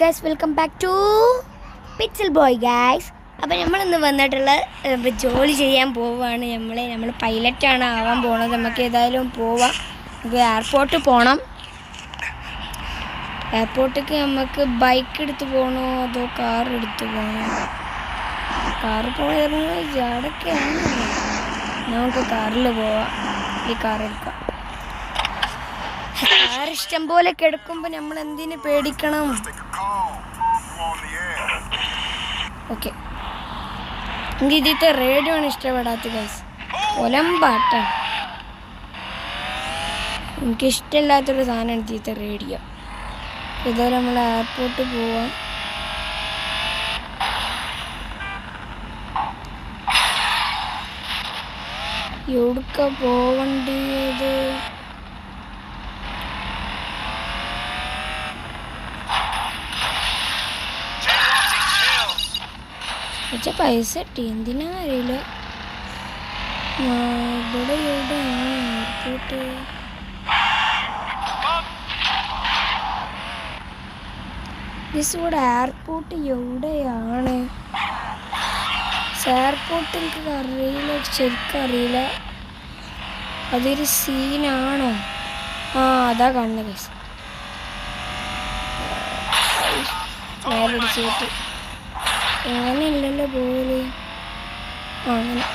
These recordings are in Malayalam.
Guys, welcome back to Pixel Boy guys. അപ്പോൾ നമ്മളിന്ന് വന്നിട്ടുള്ള ജോലി ചെയ്യാൻ പോവുകയാണ്. നമ്മൾ പൈലറ്റാണ് ആവാൻ പോണത്. നമുക്ക് ഏതായാലും പോവാം. നമുക്ക് എയർപോർട്ടിൽ പോകണം. എയർപോർട്ടിലേക്ക് നമുക്ക് ബൈക്ക് എടുത്ത് പോകണോ അതോ കാർ എടുത്ത് പോകണോ? കാറ് പോയിരുന്നത് അവിടെയൊക്കെയാണ്. നമുക്ക് കാറിൽ പോവാം. ഈ കാർ എടുക്കാം. കാർ ഇഷ്ടം പോലെ കിടക്കുമ്പോൾ നമ്മൾ എന്തിനു പേടിക്കണം? ഓക്കെ, എനിക്ക് ഇതിത്തെ റേഡിയോ ആണ് ഇഷ്ടപ്പെടാത്ത ഗൈസ്. ഒലമ്പാട്ടാണ് എനിക്കിഷ്ടമില്ലാത്തൊരു സാധനമാണ് ഇതിത്തെ റേഡിയോ. ഇതുവരെ നമ്മൾ എയർപോർട്ടിൽ പോവാം. എവിടുക്ക പോവണ്ടത്? പക്ഷെ പൈസ കിട്ടി, എന്തിനാ അറിയില്ല. ഇവിടെ എവിടെയാണ് എയർപോർട്ട്? ഇവിടെ എയർപോർട്ട് എവിടെയാണ്? എയർപോർട്ട് എനിക്ക് അറിയില്ല, ശരിക്കും അറിയില്ല. അതൊരു സീനാണോ? അതാ കാണുന്നത് കേസ്. നേരടിച്ചിട്ട് അങ്ങനെയല്ലല്ലോ പോലെ. അങ്ങനെ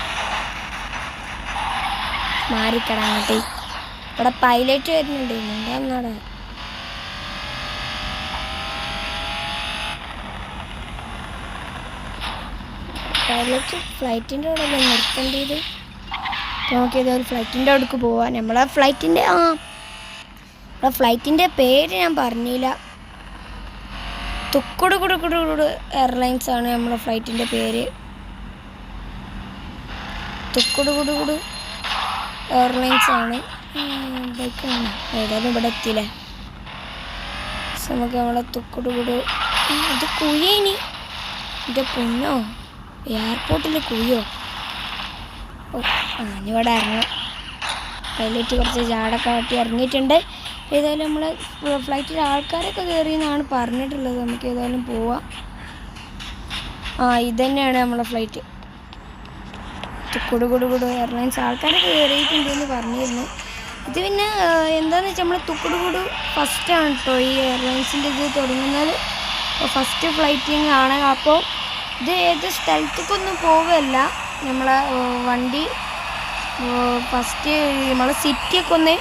മാറിക്കട അങ്ങോട്ടേ. ഇവിടെ പൈലറ്റ് വരുന്നുണ്ട്. എന്താന്നടെ പൈലറ്റ് ഫ്ലൈറ്റിൻ്റെ അവിടെ അല്ലേ നിർത്തേണ്ടത്? നോക്കിയത് ഒരു ഫ്ലൈറ്റിൻ്റെ അവിടേക്ക് പോവാൻ. നമ്മളെ ഫ്ലൈറ്റിൻ്റെ പേര് ഞാൻ പറഞ്ഞില്ല. തുക്കുടുകുടുകുടുകുടു എയർലൈൻസ് ആണ് നമ്മുടെ ഫ്ലൈറ്റിൻ്റെ പേര്. തുക്കുടുകുടുകുടു എയർലൈൻസ് ആണ്. ബൈക്കാണ് ഏതായാലും ഇവിടെ എത്തിയില്ലേ. നമുക്ക് നമ്മളെ തുക്കുടുകുടു. ഇത് കുഴിയിനി എൻ്റെ പൊന്നോ, എയർപോർട്ടിൽ കുഴിയോ? ഇവിടെ ഇറങ്ങാം. പൈലറ്റ് കുറച്ച് ചാടൊക്കെ കാട്ടി ഇറങ്ങിയിട്ടുണ്ട്. ഏതായാലും നമ്മൾ ഫ്ലൈറ്റിൽ ആൾക്കാരൊക്കെ കയറിയെന്നാണ് പറഞ്ഞിട്ടുള്ളത്. നമുക്ക് ഏതായാലും പോവാം. ഇത് തന്നെയാണ് നമ്മളെ ഫ്ലൈറ്റ്. തുക്കുടുകുടുകുടു എയർലൈൻസ്. ആൾക്കാരൊക്കെ കയറിയിട്ടുണ്ടെന്ന് പറഞ്ഞിരുന്നു. ഇത് പിന്നെ എന്താണെന്ന് വെച്ചാൽ നമ്മൾ തുക്കുടുകുടു ഫസ്റ്റാണ് കേട്ടോ ഈ എയർലൈൻസിൻ്റെ ഇത് തുടങ്ങുന്നത്. ഫസ്റ്റ് ഫ്ലൈറ്റിംഗ് ആണ്. അപ്പോൾ ഇത് ഏത് സ്ഥലത്തേക്കൊന്നും പോവുകയല്ല. നമ്മളെ വണ്ടി ഫസ്റ്റ് നമ്മളെ സിറ്റിയൊക്കെ ഒന്ന്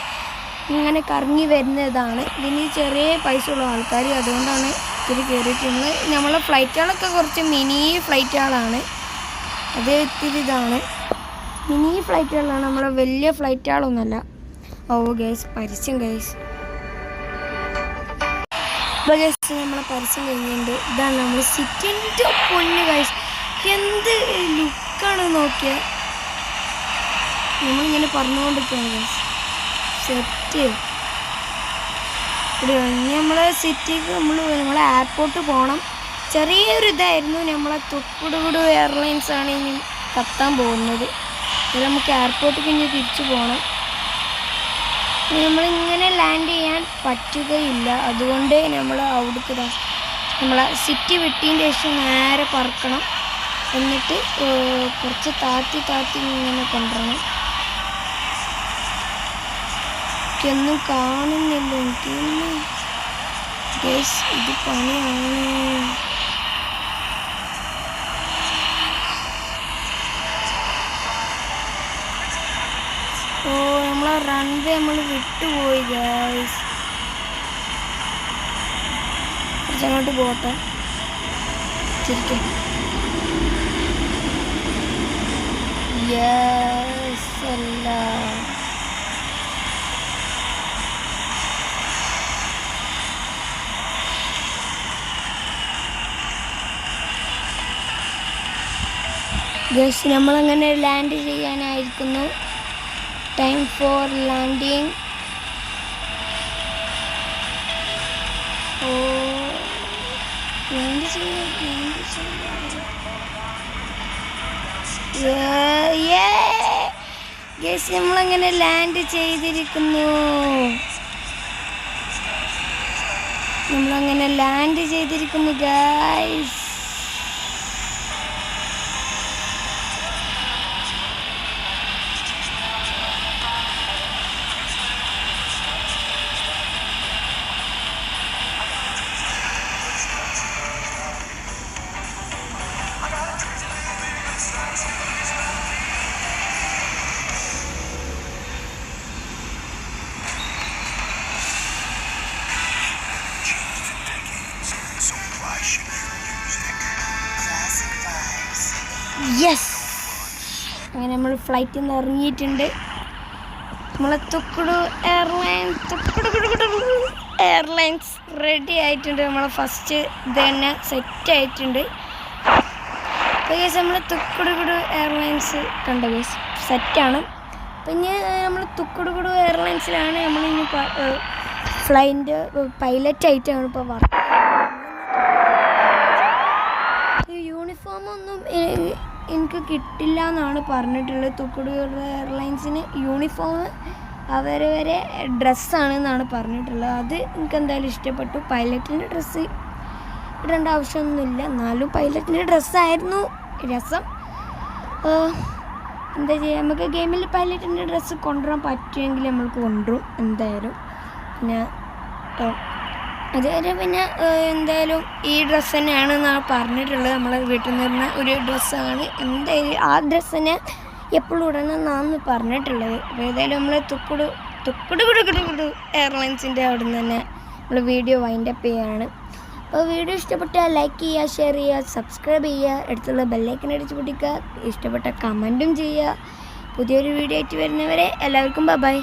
ഇങ്ങനെ കറങ്ങി വരുന്നതാണ്. ഇതിന് ചെറിയ പൈസ ഉള്ള ആൾക്കാർ, അതുകൊണ്ടാണ് ഇതിൽ കയറിയിട്ടുള്ളത്. നമ്മളെ ഫ്ലൈറ്റുകളൊക്കെ കുറച്ച് മിനി ഫ്ലൈറ്റുകളാണ്. അത് ഇത്തിരി ഇതാണ്, മിനി ഫ്ലൈറ്റുകളാണ്. നമ്മളെ വലിയ ഫ്ലൈറ്റുകളൊന്നുമല്ല. ഗൈസ്, പരസ്യം ഗൈസ്. ഇപ്പോൾ ഗൈസ് നമ്മളെ പരസ്യം കഴിഞ്ഞിട്ടുണ്ട്. ഇതാണ് നമ്മൾ സിറ്റിൻ്റെ പൊന്ന് ഗൈസ്. എന്ത് ലുക്കാണ് നോക്കിയാൽ. നമ്മളിങ്ങനെ പറഞ്ഞുകൊണ്ടിരിക്കുകയാണ് ഗൈസ്. സെറ്റ് ഇവിടെ നമ്മളെ സിറ്റിക്ക് നമ്മളെ എയർപോർട്ട് പോകണം. ചെറിയൊരു ഇതായിരുന്നു. നമ്മളെ തുക്കുടുകുടു എയർലൈൻസ് ആണ് ഇനി കത്താൻ പോകുന്നത്. ഇത് നമുക്ക് എയർപോർട്ടിൽ ഇനി തിരിച്ചു പോകണം. നമ്മളിങ്ങനെ ലാൻഡ് ചെയ്യാൻ പറ്റുകയില്ല. അതുകൊണ്ട് നമ്മൾ അവിടേക്ക് നമ്മളെ സിറ്റി വിട്ടതിൻ്റെ ശേഷം നേരെ പറക്കണം. എന്നിട്ട് കുറച്ച് താത്തി ഇങ്ങനെ കൊണ്ടുവരണം. എനിക്കൊന്നും കാണുന്നില്ല. എനിക്കൊന്നും ഗൈസ്, ഇത് പണിയാണ്. നമ്മളെ റൺവേ നമ്മൾ വിട്ടുപോയി ഗൈസ്. കുറച്ചങ്ങോട്ട് പോട്ടെ. ശരിക്കും യെസ് അല്ല. ഗൈസ്, നമ്മളങ്ങനെ ലാൻഡ് ചെയ്യാനായിരിക്കുന്നു. Time for landing. Land guys, നമ്മളങ്ങനെ ലാൻഡ് ചെയ്തിരിക്കുന്നു. നമ്മളങ്ങനെ ലാൻഡ് ചെയ്തിരിക്കുന്നു ഗൈസ്. യെസ്, അങ്ങനെ നമ്മൾ ഫ്ലൈറ്റിൽ നിന്ന് ഇറങ്ങിയിട്ടുണ്ട്. നമ്മളെ തുക്കുടു എയർലൈൻസ് റെഡി ആയിട്ടുണ്ട്. നമ്മളെ ഫസ്റ്റ് ഇത് തന്നെ സെറ്റ് ആയിട്ടുണ്ട്. അപ്പോൾ ഗൈസ് നമ്മൾ തുക്കുടുകുടു എയർലൈൻസ് കണ്ട ഗൈസ് സെറ്റാണ്. പിന്നെ നമ്മൾ തുക്കുടുകുടു എയർലൈൻസിലാണ് നമ്മളിനി ഫ്ലൈൻ്റെ പൈലറ്റായിട്ടാണ് ഇപ്പോൾ വർക്ക്. യൂണിഫോമൊന്നും എനിക്ക് കിട്ടില്ല എന്നാണ് പറഞ്ഞിട്ടുള്ളത്. തുക്കുടുകുടു എയർലൈൻസിന് യൂണിഫോം അവരവരെ ഡ്രസ്സാണെന്നാണ് പറഞ്ഞിട്ടുള്ളത്. അത് എനിക്ക് എന്തായാലും ഇഷ്ടപ്പെട്ടു. പൈലറ്റിൻ്റെ ഡ്രസ്സ് ഇടേണ്ട ആവശ്യമൊന്നുമില്ല, എന്നാലും പൈലറ്റിൻ്റെ ഡ്രസ്സായിരുന്നു രസം. എന്താ ചെയ്യുക, നമുക്ക് ഗെയിമിൽ പൈലറ്റിൻ്റെ ഡ്രസ്സ് കൊണ്ടുവരാൻ പറ്റുമെങ്കിൽ നമ്മൾ കൊണ്ടുവരും എന്തായാലും. പിന്നെ അതുവരെ പിന്നെ എന്തായാലും ഈ ഡ്രസ്സ് തന്നെയാണെന്നാണ് പറഞ്ഞിട്ടുള്ളത്. നമ്മളെ വീട്ടിൽ നിന്ന് വരുന്ന ഒരു ഡ്രസ്സാണ്. എന്തായാലും ആ ഡ്രസ്സ് തന്നെ എപ്പോഴും ഇടണം എന്നാണ് പറഞ്ഞിട്ടുള്ളത്. അപ്പോൾ ഏതായാലും നമ്മൾ തുക്കുടു എയർലൈൻസിൻ്റെ അവിടെ നിന്ന് തന്നെ നമ്മൾ വീഡിയോ വൈൻഡപ്പ് ചെയ്യുകയാണ്. അപ്പോൾ വീഡിയോ ഇഷ്ടപ്പെട്ടാൽ ലൈക്ക് ചെയ്യുക, ഷെയർ ചെയ്യുക, സബ്സ്ക്രൈബ് ചെയ്യുക, അടുത്തുള്ള ബെല്ലൈക്കൻ അടിച്ച് പൊട്ടിക്കുക, ഇഷ്ടപ്പെട്ട കമൻറ്റും ചെയ്യുക. പുതിയൊരു വീഡിയോ ആയിട്ട് വരുന്നവരെ എല്ലാവർക്കും ബൈ.